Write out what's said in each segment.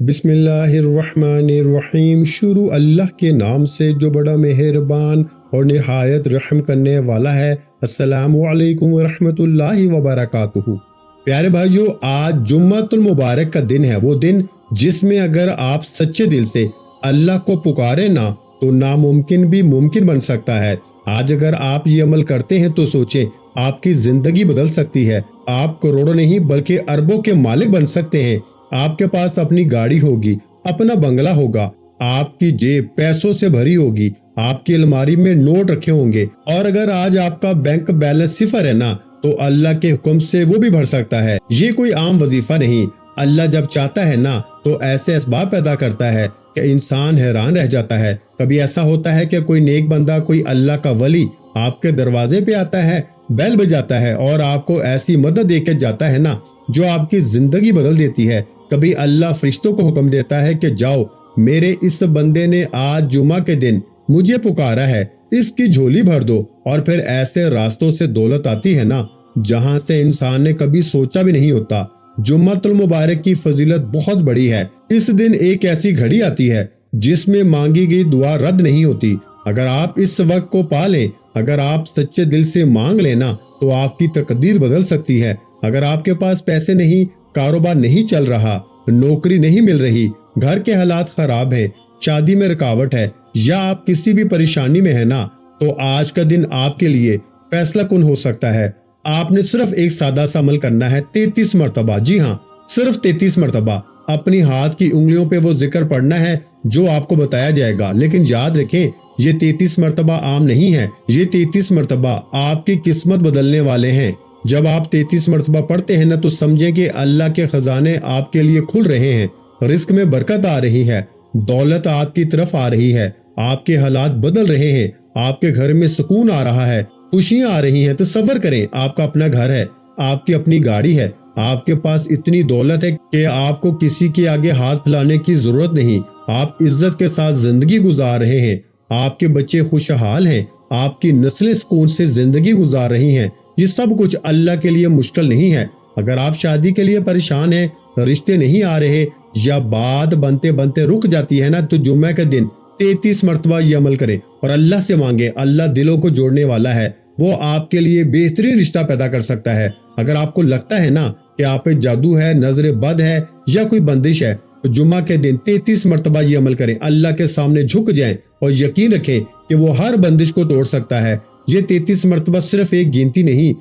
بسم اللہ الرحمن الرحیم۔ شروع اللہ کے نام سے جو بڑا مہربان اور نہایت رحم کرنے والا ہے۔ السلام علیکم ورحمۃ اللہ وبرکاتہ۔ پیارے بھائیو، آج جمعۃ المبارک کا دن ہے، وہ دن جس میں اگر آپ سچے دل سے اللہ کو پکارے نا تو ناممکن بھی ممکن بن سکتا ہے۔ آج اگر آپ یہ عمل کرتے ہیں تو سوچیں، آپ کی زندگی بدل سکتی ہے۔ آپ کروڑوں نہیں بلکہ اربوں کے مالک بن سکتے ہیں۔ آپ کے پاس اپنی گاڑی ہوگی، اپنا بنگلہ ہوگا، آپ کی جیب پیسوں سے بھری ہوگی، آپ کی الماری میں نوٹ رکھے ہوں گے، اور اگر آج آپ کا بینک بیلنس صفر ہے نا تو اللہ کے حکم سے وہ بھی بڑھ سکتا ہے۔ یہ کوئی عام وظیفہ نہیں۔ اللہ جب چاہتا ہے نا تو ایسے اسباب پیدا کرتا ہے کہ انسان حیران رہ جاتا ہے۔ کبھی ایسا ہوتا ہے کہ کوئی نیک بندہ، کوئی اللہ کا ولی آپ کے دروازے پہ آتا ہے، بیل بجاتا ہے اور آپ کو ایسی مدد دے کے جاتا ہے نا جو آپ کی زندگی بدل دیتی ہے۔ کبھی اللہ فرشتوں کو حکم دیتا ہے کہ جاؤ، میرے اس بندے نے آج جمعہ کے دن مجھے پکارا ہے، اس کی جھولی بھر دو، اور پھر ایسے راستوں سے دولت آتی ہے نا جہاں سے انسان نے کبھی سوچا بھی نہیں ہوتا۔ جمعۃ المبارک کی فضیلت بہت بڑی ہے۔ اس دن ایک ایسی گھڑی آتی ہے جس میں مانگی گئی دعا رد نہیں ہوتی۔ اگر آپ اس وقت کو پا لیں، اگر آپ سچے دل سے مانگ لینا تو آپ کی تقدیر بدل سکتی ہے۔ اگر آپ کے پاس پیسے نہیں، کاروبار نہیں چل رہا، نوکری نہیں مل رہی، گھر کے حالات خراب ہیں، شادی میں رکاوٹ ہے، یا آپ کسی بھی پریشانی میں ہے نا، تو آج کا دن آپ کے لیے فیصلہ کن ہو سکتا ہے۔ آپ نے صرف ایک سادہ سا عمل کرنا ہے، 33 مرتبہ، جی ہاں، صرف 33 مرتبہ اپنی ہاتھ کی انگلیوں پہ وہ ذکر پڑھنا ہے جو آپ کو بتایا جائے گا۔ لیکن یاد رکھیں، یہ 33 مرتبہ عام نہیں ہے، یہ 33 مرتبہ آپ کی قسمت بدلنے والے ہیں۔ جب آپ 33 مرتبہ پڑھتے ہیں نا تو سمجھیں کہ اللہ کے خزانے آپ کے لیے کھل رہے ہیں، رزق میں برکت آ رہی ہے، دولت آپ کی طرف آ رہی ہے، آپ کے حالات بدل رہے ہیں، آپ کے گھر میں سکون آ رہا ہے، خوشیاں آ رہی ہیں۔ تصور کریں، آپ کا اپنا گھر ہے، آپ کی اپنی گاڑی ہے، آپ کے پاس اتنی دولت ہے کہ آپ کو کسی کے آگے ہاتھ پھیلانے کی ضرورت نہیں، آپ عزت کے ساتھ زندگی گزار رہے ہیں، آپ کے بچے خوشحال ہیں، آپ کی نسلیں سکون سے زندگی گزار رہی ہیں۔ یہ سب کچھ اللہ کے لیے مشکل نہیں ہے۔ اگر آپ شادی کے لیے پریشان ہیں، رشتے نہیں آ رہے، یا بات بنتے بنتے رک جاتی ہے نا، تو جمعہ کے دن 33 مرتبہ یہ عمل کریں اور اللہ سے مانگیں۔ اللہ دلوں کو جوڑنے والا ہے، وہ آپ کے لیے بہترین رشتہ پیدا کر سکتا ہے۔ اگر آپ کو لگتا ہے نا کہ آپ پہ جادو ہے، نظر بد ہے، یا کوئی بندش ہے، تو جمعہ کے دن 33 مرتبہ یہ عمل کریں، اللہ کے سامنے جھک جائیں اور یقین رکھیں کہ وہ ہر بندش کو توڑ سکتا ہے۔ یہ 33 مرتبہ صرف ایک گنتی نہیں،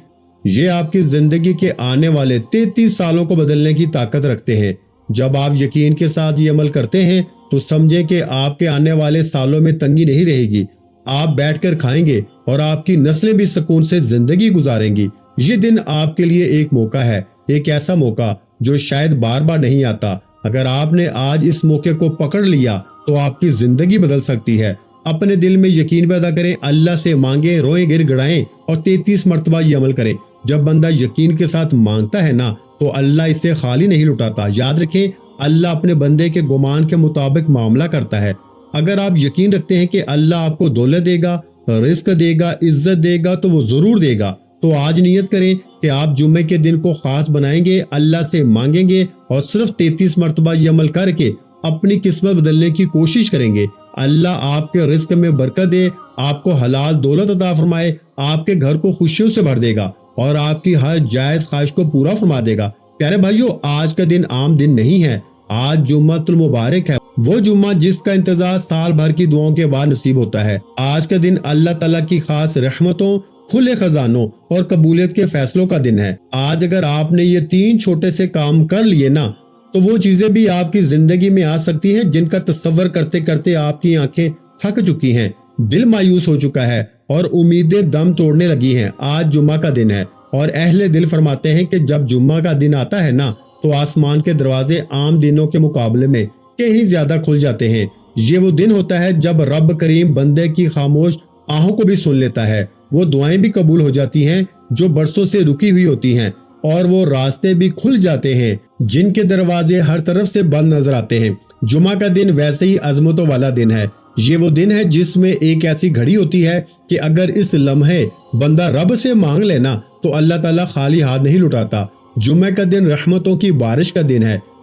یہ آپ کی زندگی کے آنے والے 33 سالوں کو بدلنے کی طاقت رکھتے ہیں۔ جب آپ یقین کے ساتھ یہ عمل کرتے ہیں تو سمجھیں کہ آپ کے آنے والے سالوں میں تنگی نہیں رہے گی، آپ بیٹھ کر کھائیں گے اور آپ کی نسلیں بھی سکون سے زندگی گزاریں گی۔ یہ دن آپ کے لیے ایک موقع ہے، ایک ایسا موقع جو شاید بار بار نہیں آتا۔ اگر آپ نے آج اس موقع کو پکڑ لیا تو آپ کی زندگی بدل سکتی ہے۔ اپنے دل میں یقین پیدا کریں، اللہ سے مانگیں، روئیں گر گڑائیں اور 33 مرتبہ یہ عمل کریں۔ جب بندہ یقین کے ساتھ مانگتا ہے نا تو اللہ اسے خالی نہیں لٹاتا۔ یاد رکھیں، اللہ اپنے بندے کے گمان کے مطابق معاملہ کرتا ہے۔ اگر آپ یقین رکھتے ہیں کہ اللہ آپ کو دولت دے گا، رزق دے گا، عزت دے گا، تو وہ ضرور دے گا۔ تو آج نیت کریں کہ آپ جمعے کے دن کو خاص بنائیں گے، اللہ سے مانگیں گے اور صرف 33 مرتبہ یہ عمل کر کے اپنی قسمت بدلنے کی کوشش کریں گے۔ اللہ آپ کے رزق میں برکت دے، آپ کو حلال دولت عطا فرمائے، آپ کے گھر کو خوشیوں سے بھر دے گا اور آپ کی ہر جائز خواہش کو پورا فرما دے گا۔ پیارے بھائیو، آج کا دن عام دن نہیں ہے، آج جمعۃ المبارک ہے، وہ جمعہ جس کا انتظار سال بھر کی دعاؤں کے بعد نصیب ہوتا ہے۔ آج کا دن اللہ تعالیٰ کی خاص رحمتوں، کھلے خزانوں اور قبولیت کے فیصلوں کا دن ہے۔ آج اگر آپ نے یہ 3 چھوٹے سے کام کر لیے نا تو وہ چیزیں بھی آپ کی زندگی میں آ سکتی ہیں جن کا تصور کرتے کرتے آپ کی آنکھیں تھک چکی ہیں، دل مایوس ہو چکا ہے اور امیدیں دم توڑنے لگی ہیں۔ آج جمعہ کا دن ہے اور اہل دل فرماتے ہیں کہ جب جمعہ کا دن آتا ہے نا تو آسمان کے دروازے عام دنوں کے مقابلے میں کہیں زیادہ کھل جاتے ہیں۔ یہ وہ دن ہوتا ہے جب رب کریم بندے کی خاموش آہوں کو بھی سن لیتا ہے، وہ دعائیں بھی قبول ہو جاتی ہیں جو برسوں سے رکی ہوئی ہوتی ہیں، اور وہ راستے بھی کھل جاتے ہیں جن کے دروازے ہر طرف سے بند نظر آتے ہیں۔ جمعہ کا دن ویسے ہی عظمتوں والا دن ہے۔ یہ وہ دن ہے جس میں ایک ایسی گھڑی ہوتی ہے کہ اگر اس لمحے بندہ رب سے مانگ لینا تو اللہ تعالیٰ خالی ہاتھ نہیں لٹاتا۔ جمعہ کا دن رحمتوں کی بارش کا دن ہے۔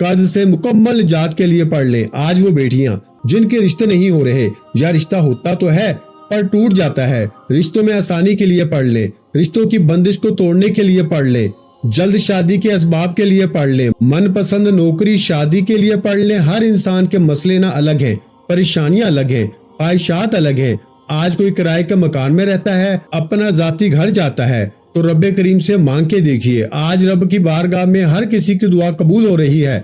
قرض سے مکمل نجات کے لیے پڑھ لیں۔ آج وہ بیٹیاں جن کے رشتے نہیں ہو رہے یا رشتہ ہوتا تو ہے پر ٹوٹ جاتا ہے، رشتوں میں آسانی کے لیے پڑھ لیں، رشتوں کی بندش کو توڑنے کے لیے پڑھ لیں، جلد شادی کے اسباب کے لیے پڑھ لیں، من پسند نوکری شادی کے لیے پڑھ لیں۔ ہر انسان کے مسئلے نہ الگ ہیں، پریشانیاں الگ ہیں، خواہشات الگ ہیں۔ آج کوئی کرائے کے مکان میں رہتا ہے، اپنا ذاتی گھر چاہتا ہے تو رب کریم سے مانگ کے دیکھیے۔ آج رب کی بارگاہ میں ہر کسی کی دعا قبول ہو رہی ہے۔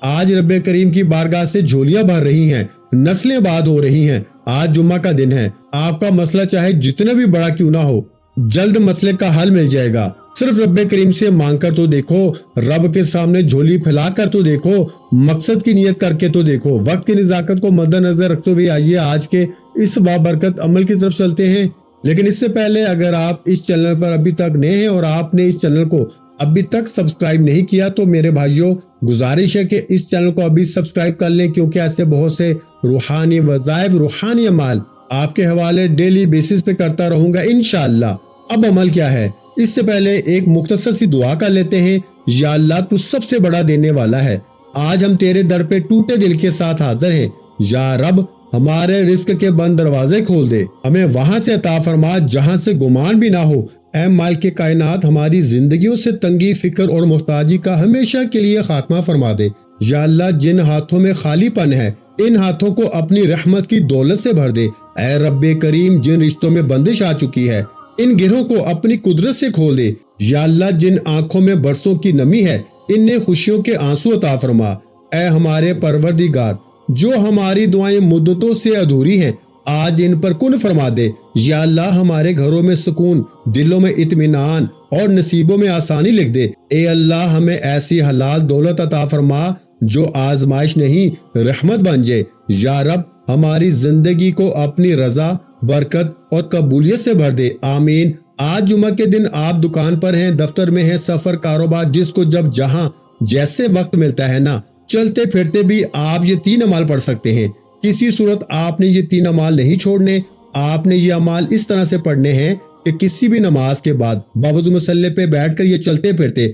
آج رب کریم کی بارگاہ سے جھولیاں بھر رہی ہیں، نسلیں آباد ہو رہی ہیں۔ آج جمعہ کا دن ہے، آپ کا مسئلہ چاہے جتنا بھی بڑا کیوں نہ ہو، جلد مسئلے کا حل مل جائے گا۔ صرف رب کریم سے مانگ کر تو دیکھو، رب کے سامنے جھولی پھیلا کر تو دیکھو، مقصد کی نیت کر کے تو دیکھو۔ وقت کی نزاکت کو مد نظر رکھتے ہوئے آئیے آج کے اس بابرکت عمل کی طرف چلتے ہیں۔ لیکن اس سے پہلے اگر آپ اس چینل پر ابھی تک نئے ہیں اور آپ نے اس چینل کو ابھی تک سبسکرائب نہیں کیا تو میرے بھائیوں گزارش ہے کہ اس چینل کو ابھی سبسکرائب کر لیں، کیونکہ ایسے بہت سے روحانی وظائف، روحانی اعمال آپ کے حوالے ڈیلی بیسس پہ کرتا رہوں گا انشاءاللہ۔ اب عمل کیا ہے، اس سے پہلے ایک مختصر سی دعا کر لیتے ہیں۔ یا اللہ تو سب سے بڑا دینے والا ہے، آج ہم تیرے در پہ ٹوٹے دل کے ساتھ حاضر ہیں۔ یا رب ہمارے رزق کے بند دروازے کھول دے، ہمیں وہاں سے عطا فرما جہاں سے گمان بھی نہ ہو۔ اے مالک کائنات ہماری زندگیوں سے تنگی، فکر اور محتاجی کا ہمیشہ کے لیے خاتمہ فرما دے۔ یا اللہ جن ہاتھوں میں خالی پن ہے ان ہاتھوں کو اپنی رحمت کی دولت سے بھر دے۔ اے رب کریم جن رشتوں میں بندش آ چکی ہے ان گرہوں کو اپنی قدرت سے کھول دے۔ یا اللہ جن آنکھوں میں برسوں کی نمی ہے ان نے خوشیوں کے آنسو عطا فرما۔ اے ہمارے پروردگار جو ہماری دعائیں مدتوں سے ادھوری ہیں آج ان پر کن فرما دے۔ یا اللہ ہمارے گھروں میں سکون، دلوں میں اطمینان اور نصیبوں میں آسانی لکھ دے۔ اے اللہ ہمیں ایسی حلال دولت عطا فرما جو آزمائش نہیں رحمت بن جائے۔ یا رب ہماری زندگی کو اپنی رضا، برکت اور قبولیت سے بھر دے، آمین۔ آج جمعہ کے دن آپ دکان پر ہیں، دفتر میں ہیں، سفر، کاروبار، جس کو جب جہاں جیسے وقت ملتا ہے نا، چلتے پھرتے بھی آپ یہ 3 اعمال پڑھ سکتے ہیں۔ کسی صورت آپ نے یہ 3 اعمال نہیں چھوڑنے، آپ نے یہ اعمال اس طرح سے پڑھنے ہیں کہ کسی بھی نماز کے بعد باوضو مصلی پہ بیٹھ کر یہ چلتے پھرتے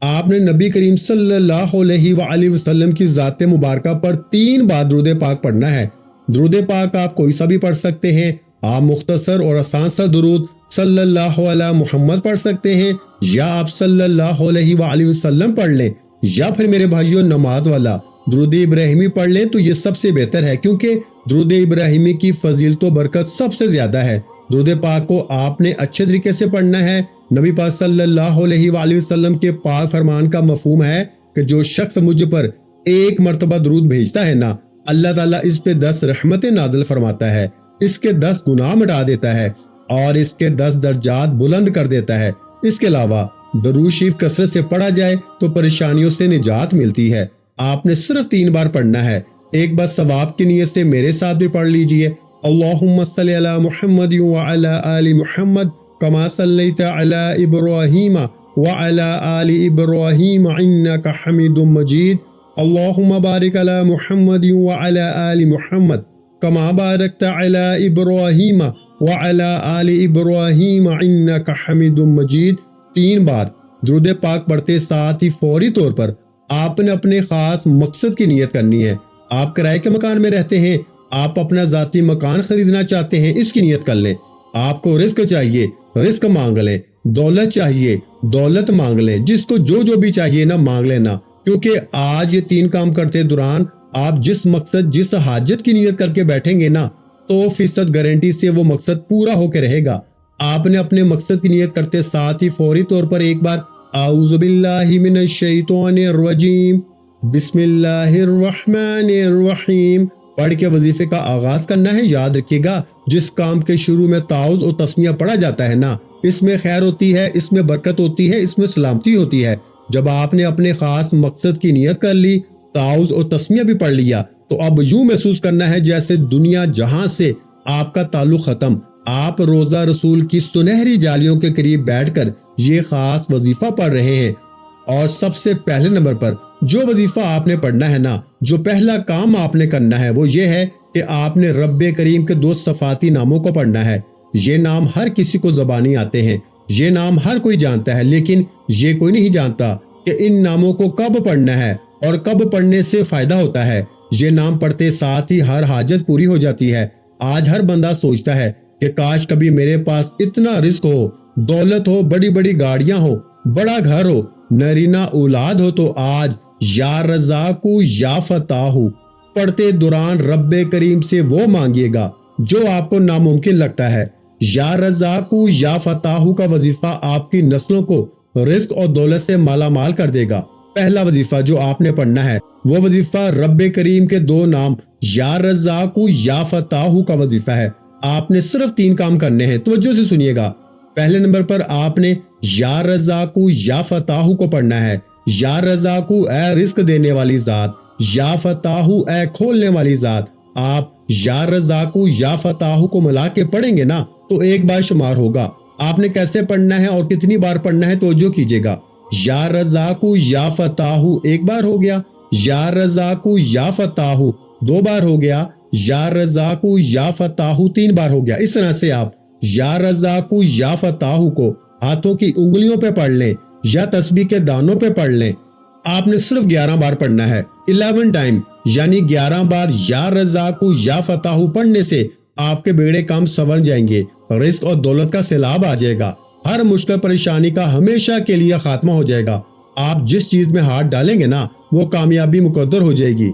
آپ نے نبی کریم صلی اللہ علیہ وآلہ وسلم کی ذات مبارکہ پر 3 بار درود پاک پڑھنا ہے۔ درود پاک آپ کوئی سا بھی پڑھ سکتے ہیں، آپ مختصر اور آسان سا درود صلی اللہ علیہ محمد پڑھ سکتے ہیں، یا آپ صلی اللہ علیہ وآلہ وسلم پڑھ لیں، یا پھر میرے بھائیوں نماز والا درود ابراہیمی پڑھ لیں تو یہ سب سے بہتر ہے، کیونکہ درود ابراہیمی کی فضیلت و برکت سب سے زیادہ ہے۔ درود پاک کو آپ نے اچھے طریقے سے پڑھنا ہے۔ نبی پاک صلی اللہ علیہ وآلہ وسلم کے پاک فرمان کا مفہوم ہے کہ جو شخص مجھ پر 1 مرتبہ درود بھیجتا ہے نا، اللہ تعالیٰ اس پہ 10 رحمتیں نازل فرماتا ہے، اس کے 10 گناہ مٹا دیتا ہے اور اس کے 10 درجات بلند کر دیتا ہے۔ اس کے علاوہ درود شریف کثرت سے پڑھا جائے تو پریشانیوں سے نجات ملتی ہے۔ آپ نے صرف 3 بار پڑھنا ہے۔ ایک بار ثواب کی نیت سے میرے ساتھ بھی پڑھ لیجئے، اللہم صلی علی محمد وعلی آل محمد کما صلیت علی ابراہیم وعلی آل ابراہیم انک حمید مجید، اللہم بارک علی محمد وعلی آل محمد کما بارکت علی ابراہیم وعلی آل ابراہیم انک حمید مجید۔ 3 بار درود پاک پڑھتے ساتھ ہی فوری طور پر آپ نے اپنے خاص مقصد کی نیت کرنی ہے۔ آپ کرائے کے مکان میں رہتے ہیں، آپ اپنا ذاتی مکان خریدنا چاہتے ہیں، اس کی نیت کر لیں۔ آپ کو رزق چاہیے، رزق مانگ لیں، دولت چاہیے، دولت مانگ لیں، جس کو جو بھی چاہیے نا مانگ لینا، کیونکہ آج یہ 3 کام کرتے دوران آپ جس مقصد، جس حاجت کی نیت کر کے بیٹھیں گے نا 100% گارنٹی سے وہ مقصد پورا ہو کے رہے گا۔ آپ نے اپنے مقصد کی نیت کرتے ساتھ ہی فوری طور پر ایک بار اعوذ باللہ من الشیطان الرجیم بسم اللہ الرحمن الرحیم پڑھ کے وظیفے کا آغاز کرنا ہے۔ یاد رکھیے گا جس کام کے شروع میں تعوذ اور تسمیہ پڑھا جاتا ہے نا، اس میں خیر ہوتی ہے، اس میں برکت ہوتی ہے، اس میں سلامتی ہوتی ہے۔ جب آپ نے اپنے خاص مقصد کی نیت کر لی، تعوذ اور تسمیہ بھی پڑھ لیا، تو اب یوں محسوس کرنا ہے جیسے دنیا جہاں سے آپ کا تعلق ختم۔ آپ روزہ رسول کی سنہری جالیوں کے قریب بیٹھ کر یہ خاص وظیفہ پڑھ رہے ہیں۔ اور سب سے پہلے نمبر پر جو وظیفہ آپ نے پڑھنا ہے نا، جو پہلا کام آپ نے کرنا ہے وہ یہ ہے کہ آپ نے رب کریم کے 2 صفاتی ناموں کو پڑھنا ہے۔ یہ نام ہر کسی کو زبانی آتے ہیں، یہ نام ہر کوئی جانتا ہے، لیکن یہ کوئی نہیں جانتا کہ ان ناموں کو کب پڑھنا ہے اور کب پڑھنے سے فائدہ ہوتا ہے؟ یہ نام پڑھتے ساتھ ہی ہر حاجت پوری ہو جاتی ہے۔ آج ہر بندہ سوچتا ہے کہ کاش کبھی میرے پاس اتنا رزق ہو، دولت ہو، بڑی بڑی گاڑیاں ہو، بڑا گھر ہو، نرینہ اولاد ہو، تو آج یا رزاق یا فتاح پڑھتے دوران رب کریم سے وہ مانگیے گا جو آپ کو ناممکن لگتا ہے۔ یا رزاق یا فتاح کا وظیفہ آپ کی نسلوں کو رزق اور دولت سے مالا مال کر دے گا۔ پہلا وظیفہ جو آپ نے پڑھنا ہے وہ وظیفہ رب کریم کے دو نام یا رزاق یا فتاح کا وظیفہ ہے۔ آپ نے صرف 3 کام کرنے ہیں، توجہ سے سنیے گا۔ پہلے نمبر پر آپ نے یا رزاق یا فتاح کو پڑھنا ہے۔ یا رزاق اے رزق دینے والی ذات، یا فتاح اے کھولنے والی ذات۔ آپ یا رزاق یا فتاح کو ملا کے پڑھیں گے نا تو ایک بار شمار ہوگا۔ آپ نے کیسے پڑھنا ہے اور کتنی بار پڑھنا ہے توجہ کیجیے گا۔ یا رزاق یا فتاح ایک بار ہو گیا، یا رزاق یا فتاح 2 بار ہو گیا، یا رزاق یا فتاح 3 بار ہو گیا۔ اس طرح سے آپ یا رزاق یا فتاح کو ہاتھوں کی انگلیوں پہ پڑھ لیں یا تسبیح کے دانوں پہ پڑھ لیں۔ آپ نے صرف 11 بار پڑھنا ہے، 11 ٹائم، یعنی 11 بار یا رزاق یا فتاح پڑھنے سے آپ کے بیڑے کام سنور جائیں گے، رزق اور دولت کا سیلاب آ جائے گا، ہر مشکل پریشانی کا ہمیشہ کے لیے خاتمہ ہو جائے گا۔ آپ جس چیز میں ہاتھ ڈالیں گے نا وہ کامیابی مقدر ہو جائے گی۔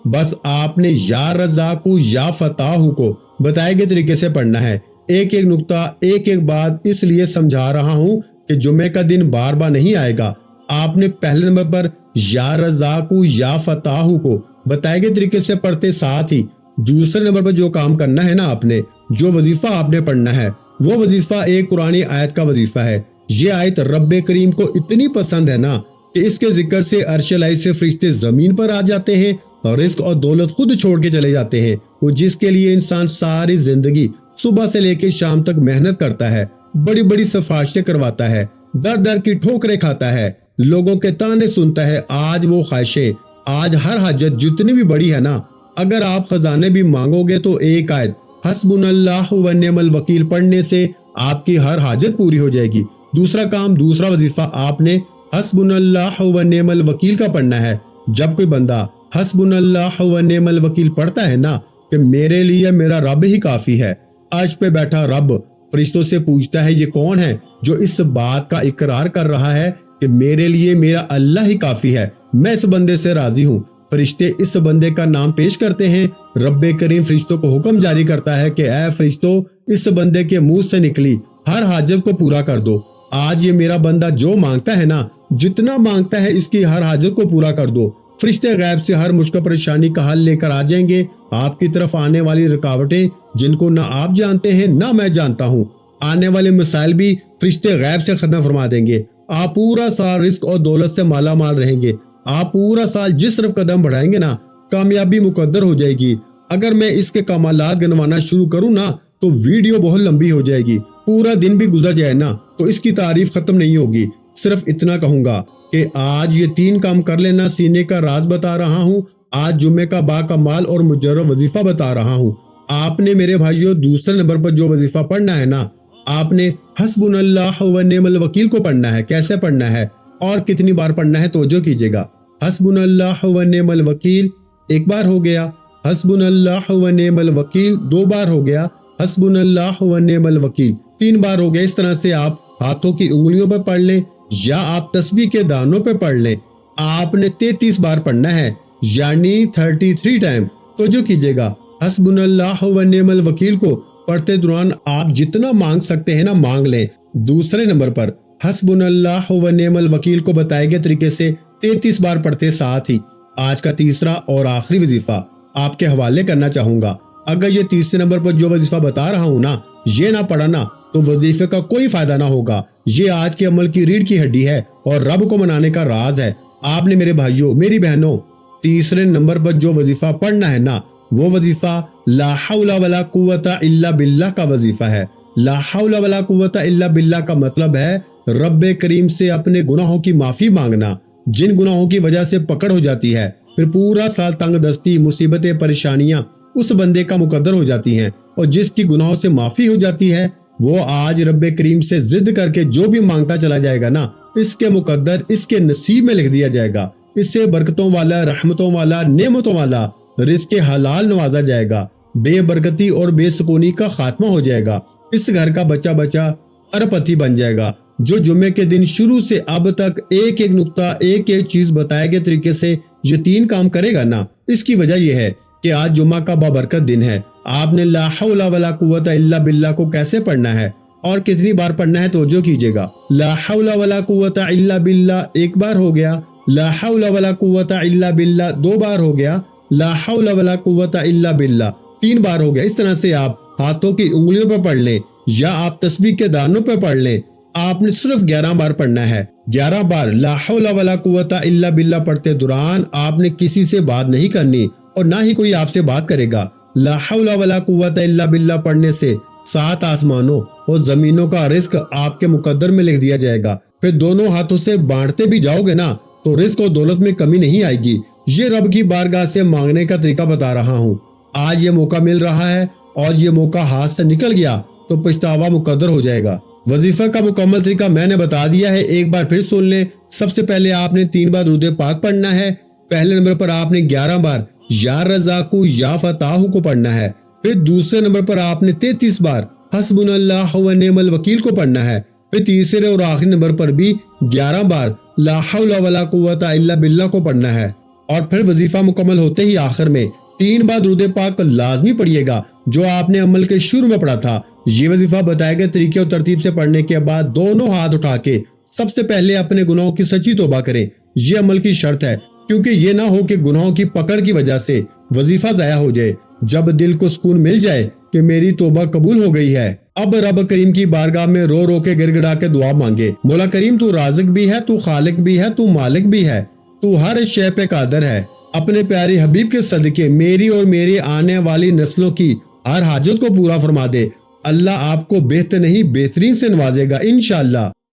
بس آپ نے یا رزاق یا فتاح کو بتائے گئے طریقے سے پڑھنا ہے۔ ایک ایک نقطہ، ایک ایک بات اس لیے سمجھا رہا ہوں کہ جمعے کا دن بار بار نہیں آئے گا۔ آپ نے پہلے نمبر پر یا رزاق یا فتاح کو بتائے گئے طریقے سے پڑھتے ساتھ ہی دوسرے نمبر پر جو کام کرنا ہے نا، آپ نے جو وظیفہ آپ نے پڑھنا ہے وہ وظیفہ ایک قرآنی آیت کا وظیفہ ہے۔ یہ آیت رب کریم کو اتنی پسند ہے نا کہ اس کے ذکر سے عرش الہی سے فرشتے زمین پر آ جاتے ہیں اور رزق اور دولت خود چھوڑ کے چلے جاتے ہیں۔ وہ جس کے لیے انسان ساری زندگی صبح سے لے کے شام تک محنت کرتا ہے، بڑی بڑی سفارشیں کرواتا ہے، در در کی ٹھوکریں کھاتا ہے، لوگوں کے تانے سنتا ہے، آج وہ خواہشیں، آج ہر حاجت جتنی بھی بڑی ہے نا، اگر آپ خزانے بھی مانگو گے تو ایک آیت حسبنا اللہ و نعم الوکیل پڑھنے سے آپ کی ہر حاجت پوری ہو جائے گی۔ دوسرا کام، دوسرا وظیفہ آپ نے حسبنا اللہ و نعم الوکیل کا پڑھنا ہے۔ جب کوئی بندہ حسبنا اللہ و نعم الوکیل پڑھتا ہے نا کہ میرے لیے میرا رب ہی کافی ہے، عرش پہ بیٹھا رب فرشتوں سے پوچھتا ہے یہ کون ہے جو اس بات کا اقرار کر رہا ہے کہ میرے لیے میرا اللہ ہی کافی ہے، میں اس بندے سے راضی ہوں۔ فرشتے اس بندے کا نام پیش کرتے ہیں، رب کریم فرشتوں کو حکم جاری کرتا ہے کہ اے فرشتوں، اس بندے کے منہ سے نکلی ہر حاجت کو پورا کر دو۔ آج یہ میرا بندہ جو مانگتا ہے نا، جتنا مانگتا ہے اس کی ہر حاجت کو پورا کر دو۔ فرشتے غیب سے ہر مشکل پریشانی کا حل لے کر آ جائیں گے۔ آپ کی طرف آنے والی رکاوٹیں جن کو نہ آپ جانتے ہیں نہ میں جانتا ہوں، آنے والے مسائل بھی فرشتے غیب سے ختم فرما دیں گے۔ آپ پورا سال رزق اور دولت سے مالا مال رہیں گے۔ آپ پورا سال جس طرف قدم بڑھائیں گے نا کامیابی مقدر ہو جائے گی۔ اگر میں اس کے کمالات گنوانا شروع کروں نا تو ویڈیو بہت لمبی ہو جائے گی، پورا دن بھی گزر جائے نا تو اس کی تعریف ختم نہیں ہوگی۔ صرف اتنا کہوں گا کہ آج یہ 3 کام کر لینا، سینے کا راز بتا رہا ہوں، آج جمعے کا با کمال اور مجرب وظیفہ بتا رہا ہوں۔ آپ نے میرے بھائیوں دوسرے نمبر پر جو وظیفہ پڑھنا ہے نا، آپ نے حسبنا اللہ و نعم الوکیل کو پڑھنا ہے۔ کیسے پڑھنا ہے اور کتنی بار پڑھنا ہے توجہ کیجیے گا۔ حسبنا اللہ و نعم الوکیل 1 بار ہو گیا، حسبنا اللہ و نعم الوکیل 2 بار ہو گیا، حسبنا اللہ و نعم الوکیل 3 بار ہو گیا۔ اس طرح سے آپ ہاتھوں کی انگلیوں پہ پڑھ لیں یا آپ تسبیح کے دانوں پہ پڑھ لیں۔ آپ نے 33 بار پڑھنا ہے، یعنی 33 ٹائم۔ توجہ کیجیے گا، حسبنا اللہ و نعم الوکیل کو پڑھتے دوران آپ جتنا مانگ سکتے ہیں نا مانگ لیں۔ دوسرے نمبر پر حسبنا اللہ و نعم الوکیل کو بتائے گئے طریقے سے 33 بار پڑھتے ساتھ ہی آج کا تیسرا اور آخری وظیفہ آپ کے حوالے کرنا چاہوں گا۔ اگر یہ تیسرے نمبر پر جو وظیفہ بتا رہا ہوں نا یہ نہ پڑھا نا تو وظیفے کا کوئی فائدہ نہ ہوگا۔ یہ آج کے عمل کی ریڑھ کی ہڈی ہے اور رب کو منانے کا راز ہے۔ آپ نے میرے بھائیوں، میری بہنوں، تیسرے نمبر پر جو وظیفہ پڑھنا ہے نا وہ وظیفہ لا حول ولا قوت الا باللہ کا وظیفہ ہے۔ لا حول ولا قوت الا باللہ کا مطلب ہے رب کریم سے اپنے گناہوں کی معافی مانگنا، جن گناہوں کی وجہ سے پکڑ ہو جاتی ہے، پھر پورا سال تنگ دستی، مصیبتیں، پریشانیاں اس بندے کا مقدر ہو جاتی ہیں، اور جس کی گناہوں سے معافی ہو جاتی ہے وہ آج رب کریم سے ضد کر کے جو بھی مانگتا چلا جائے گا نا اس کے مقدر، اس کے نصیب میں لکھ دیا جائے گا۔ اس سے برکتوں والا، رحمتوں والا، نعمتوں والا رزق حلال نوازا جائے گا، بے برکتی اور بے سکونی کا خاتمہ ہو جائے گا، اس گھر کا بچہ بچہ ارپتی بن جائے گا۔ جو جمعے کے دن شروع سے اب تک ایک ایک نقطہ، ایک ایک چیز بتائے گئے طریقے سے یہ 3 کام کرے گا نا، اس کی وجہ یہ ہے کہ آج جمعہ کا بابرکت دن ہے۔ آپ نے لا حول ولا قوت الا باللہ کو کیسے پڑھنا ہے اور کتنی بار پڑھنا ہے توجہ کیجئے گا۔ لا حول ولا قوت الا باللہ ایک بار ہو گیا، لا حول ولا قوت الا باللہ 2 بار ہو گیا، لا حول ولا قوت الا باللہ 3 بار ہو گیا۔ اس طرح سے آپ ہاتھوں کی انگلیوں پہ پڑھ لیں یا آپ تسبیح کے دانوں پہ پڑھ لیں۔ آپ نے صرف 11 بار پڑھنا ہے۔ 11 بار لا حول ولا قوت الا باللہ پڑھتے دوران آپ نے کسی سے بات نہیں کرنی اور نہ ہی کوئی آپ سے بات کرے گا۔ لا حول ولا قوت الا باللہ پڑھنے سے 7 آسمانوں اور زمینوں کا رزق آپ کے مقدر میں لکھ دیا جائے گا۔ پھر دونوں ہاتھوں سے بانٹتے بھی جاؤ گے نا تو رزق اور دولت میں کمی نہیں آئے گی۔ یہ رب کی بارگاہ سے مانگنے کا طریقہ بتا رہا ہوں۔ آج یہ موقع مل رہا ہے اور یہ موقع ہاتھ سے نکل گیا تو پچھتاوا مقدر ہو جائے گا۔ وظیفہ کا مکمل طریقہ میں نے بتا دیا ہے، ایک بار پھر سن لیں۔ سب سے پہلے آپ نے 3 بار درود پاک پڑھنا ہے۔ پہلے نمبر پر آپ نے 11 بار یا رزاقو یا فتاحو کو پڑھنا ہے۔ پھر دوسرے نمبر پر آپ نے 33 بار حسبنا اللہ و نعم الوکیل کو پڑھنا ہے۔ پھر تیسرے اور آخری نمبر پر بھی 11 بار لا حول ولا قوت الا باللہ کو پڑھنا ہے۔ اور پھر وظیفہ مکمل ہوتے ہی آخر میں 3 بار درود پاک لازمی پڑھیے گا جو آپ نے عمل کے شروع میں پڑھا تھا۔ یہ وظیفہ بتائے گئے طریقے اور ترتیب سے پڑھنے کے بعد دونوں ہاتھ اٹھا کے سب سے پہلے اپنے گناہوں کی سچی توبہ کریں۔ یہ عمل کی شرط ہے، کیونکہ یہ نہ ہو کہ گناہوں کی پکڑ کی وجہ سے وظیفہ ضائع ہو جائے۔ جب دل کو سکون مل جائے کہ میری توبہ قبول ہو گئی ہے، اب رب کریم کی بارگاہ میں رو رو کے گر گڑا کے دعا مانگے۔ مولا کریم تو رازق بھی ہے، تو خالق بھی ہے، تو مالک بھی ہے، تو ہر شے پہ قادر ہے۔ اپنے پیارے حبیب کے صدقے میری اور میری آنے والی نسلوں کی ہر حاجت کو پورا فرما دے۔ اللہ آپ کو بہتر نہیں بہترین سے نوازے گا انشاءاللہ۔